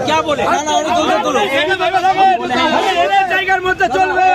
क्या बोले জায়গার মধ্যে চলবে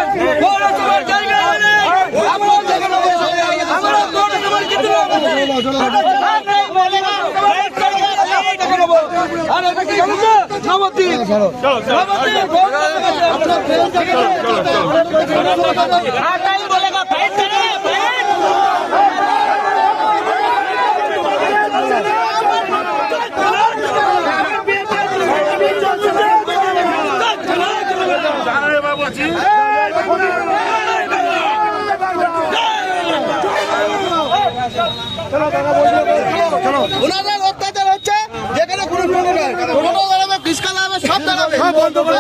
ওনাদের অত্যাচার হচ্ছে যেখানে কোনো টোটো দাঁড়াবে রিক্সা দাঁড়াবে সব দাঁড়াবে বন্ধ করে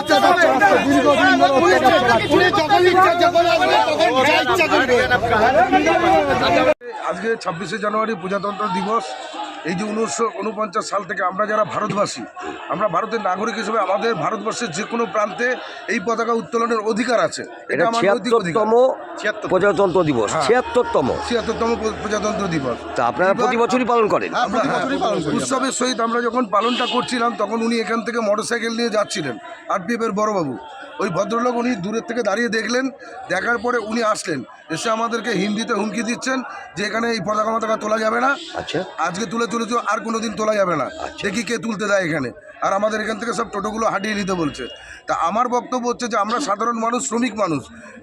আজকে 26শে জানুয়ারি প্রজাতন্ত্র দিবস। এই যে 1949 সাল থেকে আমরা যারা ভারতবাসী, আমরা ভারতের নাগরিক হিসেবে আমাদের ভারতবর্ষের যে কোনো প্রান্তে এই পতাকা উত্তোলনের অধিকার আছে। এটা 76তম প্রজাতন্ত্র দিবস। 76তম প্রজাতন্ত্র দিবস। তা আপনারা প্রতি বছরই পালন করেন? উৎসবের সহিত আমরা যখন পালনটা করছিলাম তখন উনি এখান থেকে মোটরসাইকেল নিয়ে যাচ্ছিলেন, আরপিএফের বড়বাবু। ওই ভদ্রলোক উনি দূরের থেকে দাঁড়িয়ে দেখলেন, দেখার পরে উনি আসলেন, এসে আমাদেরকে হিন্দিতে হুমকি দিচ্ছেন যে এখানে এই পতাকা তোলা যাবে না। আচ্ছা, আজকে তুলেছ আর কোনোদিন তোলা যাবে না। দেখি কে তুলতে দেয় এখানে। আর আমাদের এখান থেকে সব টোটোগুলো হাঁটিয়ে নিতে বলছে। তা আমার বক্তব্য হচ্ছে যে আমরা সাধারণ মানুষ, শ্রমিক মানুষ,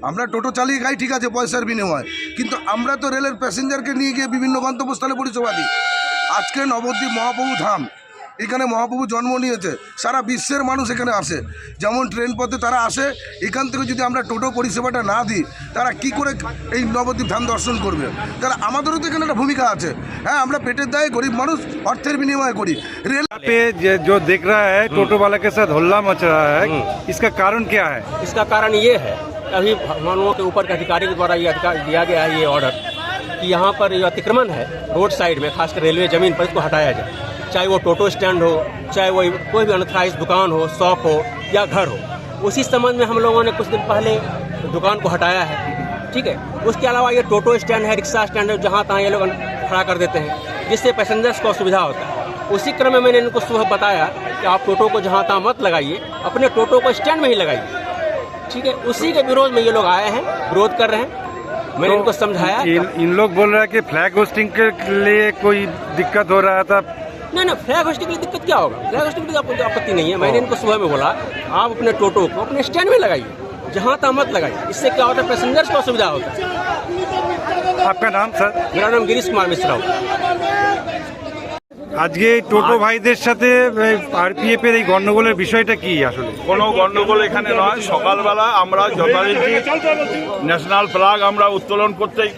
আমরা টোটো চালিয়ে খাই, ঠিক আছে, পয়সার বিনিময়, কিন্তু আমরা তো রেলের প্যাসেঞ্জারকে নিয়ে গিয়ে বিভিন্ন গন্তব্যস্থলে পরিষেবা দিই। আজকে নবদ্বীপ মহাপ্রভু ধাম, এখানে মহাপ্রভু জন্ম নিয়েছে, সারা বিশ্বের মানুষ এখানে আসে। যেমন ট্রেন পথে তারা আসে, এখান থেকে যদি আমরা টোটো পরিষেবাটা না দিই, তারা কি করে এই নবদ্বীপ ধাম দর্শন করবে? তারা আমাদেরও তো এখানে একটা ভূমিকা আছে। হ্যাঁ, আমরা পেটের দায়ে গরিব মানুষ অর্থের বিনিময় করি। रेल पे जो देख रहा है टोटो वाला के साथ हल्ला मच रहा है, इसका कारण क्या है? इसका कारण ये है, अभी मानवों के ऊपर के अधिकारी के द्वारा ये अधिकार दिया गया है, ये ऑर्डर कि यहाँ पर जो अतिक्रमण है रोड साइड में, खासकर रेलवे जमीन पर, इसको हटाया जाए। चाहे वो टोटो स्टैंड हो, चाहे वो कोई भी अनथराइज्ड दुकान हो, शॉप हो या घर हो। उसी संबंध में हम लोगों ने कुछ दिन पहले दुकान को हटाया है, ठीक है। उसके अलावा ये टोटो स्टैंड है, रिक्शा स्टैंड है, जहाँ तहाँ ये लोग खड़ा कर देते हैं, जिससे पैसेंजर्स को असुविधा होता है। उसी क्रम में मैंने इनको सुबह बताया कि आप टोटो को जहाँ तहाँ मत लगाइए, अपने टोटो को स्टैंड में ही लगाइए, ठीक है। उसी के विरोध में ये लोग आए हैं, विरोध कर रहे हैं। मैंने इनको समझाया। इन लोग बोल रहे हैं कि फ्लैग होस्टिंग के लिए कोई दिक्कत हो रहा था। नहीं, फ्लैग होस्टिंग की दिक्कत क्या होगा? फ्लैग होस्टिंग की आपको आपत्ति नहीं है। मैंने इनको सुबह में बोला आप अपने टोटो को अपने स्टैंड में लगाइए, जहाँ तहाँ मत लगाइए। इससे क्या होता है, पैसेंजर्स को असुविधा होता है। आपका नाम सर? मेरा नाम गिरीश कुमार मिश्रा। আজকে টোটো ভাইদের সাথে আরপিএফ এর এই গন্ডগোলের বিষয়টা কি? আসলে কোনো গন্ডগোল এখানে নয়। সকালবেলা আমরা যথারীতি ন্যাশনাল ফ্ল্যাগ আমরা উত্তোলন করতেই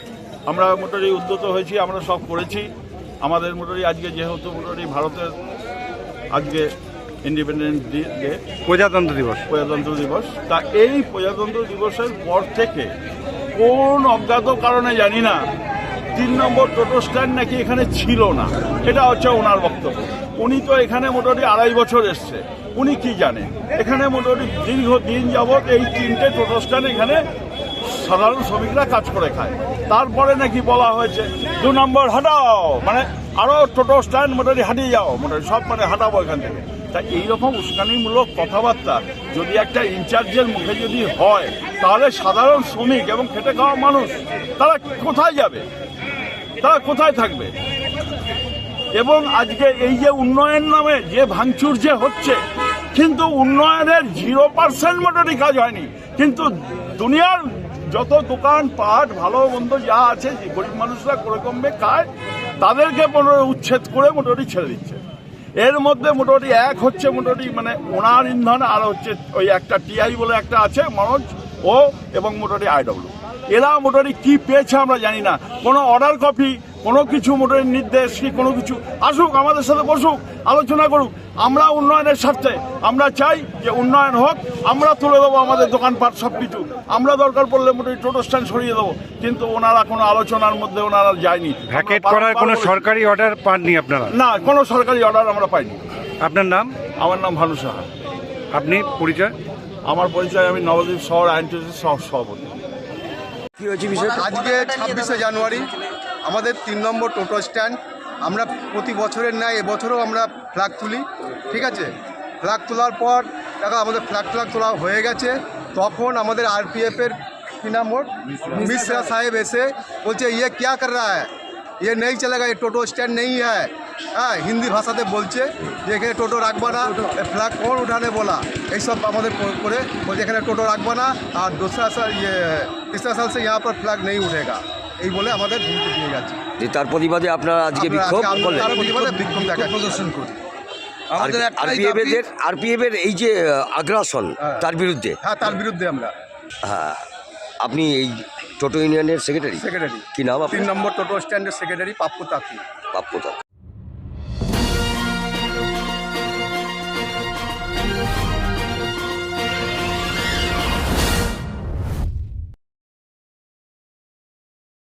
আমরা মোটামুটি উদ্যত হয়েছি, আমরা সব করেছি। আমাদের মোটামুটি আজকে যেহেতু মোটামুটি ভারতের আজকে ইন্ডিপেন্ডেন্স ডে, প্রজাতন্ত্র দিবস, তা এই প্রজাতন্ত্র দিবসের পর থেকে কোন অজ্ঞাত কারণে জানি না 3 নম্বর টোটো স্ট্যান্ড নাকি এখানে ছিল না। এটা হচ্ছে ওনার বক্তব্য। উনি তো এখানে মোটামুটি 2.5 বছর এসছে, উনি কি জানে? এখানে মোটামুটি দীর্ঘদিন যাবৎ এই 3টে টোটো স্ট্যান্ড এখানে সাধারণ শ্রমিকরা কাজ করে খায়। তারপরে নাকি বলা হয়েছে 2 নম্বর হাঁটাও, মানে আরও টোটো স্ট্যান্ড মোটামুটি হাঁটিয়ে যাও, মোটামুটি সব মানে হাঁটাবো এখান থেকে। তা এইরকম উস্কানিমূলক কথাবার্তা যদি একটা ইনচার্জের মুখে যদি হয়, তাহলে সাধারণ শ্রমিক এবং খেটে খাওয়া মানুষ তারা কোথায় যাবে, তারা কোথায় থাকবে? এবং আজকে এই যে উন্নয়ন নামে যে ভাঙচুর যে হচ্ছে, কিন্তু উন্নয়নের 0% মোটামুটি কাজ হয়নি। কিন্তু দুনিয়ার যত দোকান পাট ভালো মন্দ যা আছে, যে গরিব মানুষরা করে কমবে খায়, তাদেরকে উচ্ছেদ করে মোটামুটি ছেড়ে দিচ্ছে। এর মধ্যে মোটামুটি এক হচ্ছে মোটামুটি মানে ওনার ইন্ধন, আর হচ্ছে ওই একটা টিআই বলে একটা আছে মনোজ ও, এবং মোটামুটি আইডব্লিউ। এরা মোটামুটি কি পেয়েছে আমরা জানি না। কোনো অর্ডার কপি কোনো কিছু মোটের নির্দেশ কি কোনো কিছু আসুক, আমাদের সাথে বসুক, আলোচনা করুক। আমরা উন্নয়নের স্বার্থে আমরা চাই যে উন্নয়ন হোক, আমরা তুলে দেবো আমাদের দোকানপাট সব কিছু, আমরা দরকার পড়লে মোটামুটি টোটো স্ট্যান্ড সরিয়ে দেবো, কিন্তু ওনারা কোনো আলোচনার মধ্যে ওনারা যায়নি। ভ্যাকেট করার কোনো সরকারি অর্ডার পাননি আপনারা? না, কোনো সরকারি অর্ডার আমরা পাইনি। আপনার নাম? আমার নাম ভানু সাহা। আপনি পরিচয়? আমার পরিচয়, আমি নবদ্বীপ শহর আইনজীবী সভাপতি। কি হয়েছে বিষয়টা? আজকে 26শে জানুয়ারি আমাদের 3 নম্বর টোটো স্ট্যান্ড। আমরা প্রতি বছরের ন্যায় এবছরও আমরা ফ্ল্যাগ তুলি, ঠিক আছে। ফ্ল্যাগ তোলার পর দেখা আমাদের ফ্ল্যাগ তোলা হয়ে গেছে, তখন আমাদের আরপিএফের কি নাম ওর মিশ্রা সাহেব এসে বলছে ইয়ে क्या कर रहा है, ये नहीं चलेगा, ये টোটো স্ট্যান্ড नहीं है। হ্যাঁ, হিন্দি ভাষাতে বলছে যে এখানে টোটো রাখবা না, ফ্ল্যাগ কোন উঠানে বলা, এইসব আমাদের করে বলছে এখানে টোটো রাখবা না, আর तीसरा साल से यहाँ पर फ्लैग नहीं उठेगा, এই বলে আমাদের ধমকি দিয়ে গেছে। যে তার প্রতিবাদে আপনারা আজকে বিক্ষোভ করলেন? তার প্রতিবাদে বিক্ষোভ প্রদর্শন করি। আরপিএফের এই যে আগ্রাসন, তার বিরুদ্ধে? হ্যাঁ, তার বিরুদ্ধে আমরা। হ্যাঁ, আপনি এই টোটো ইউনিয়নের সেক্রেটারি? সেক্রেটারি। কি নাম আপনার? 3 নম্বর টোটো স্ট্যান্ডের সেক্রেটারি পাপ্পু তাঁতি। পাপ্পু তাঁতি।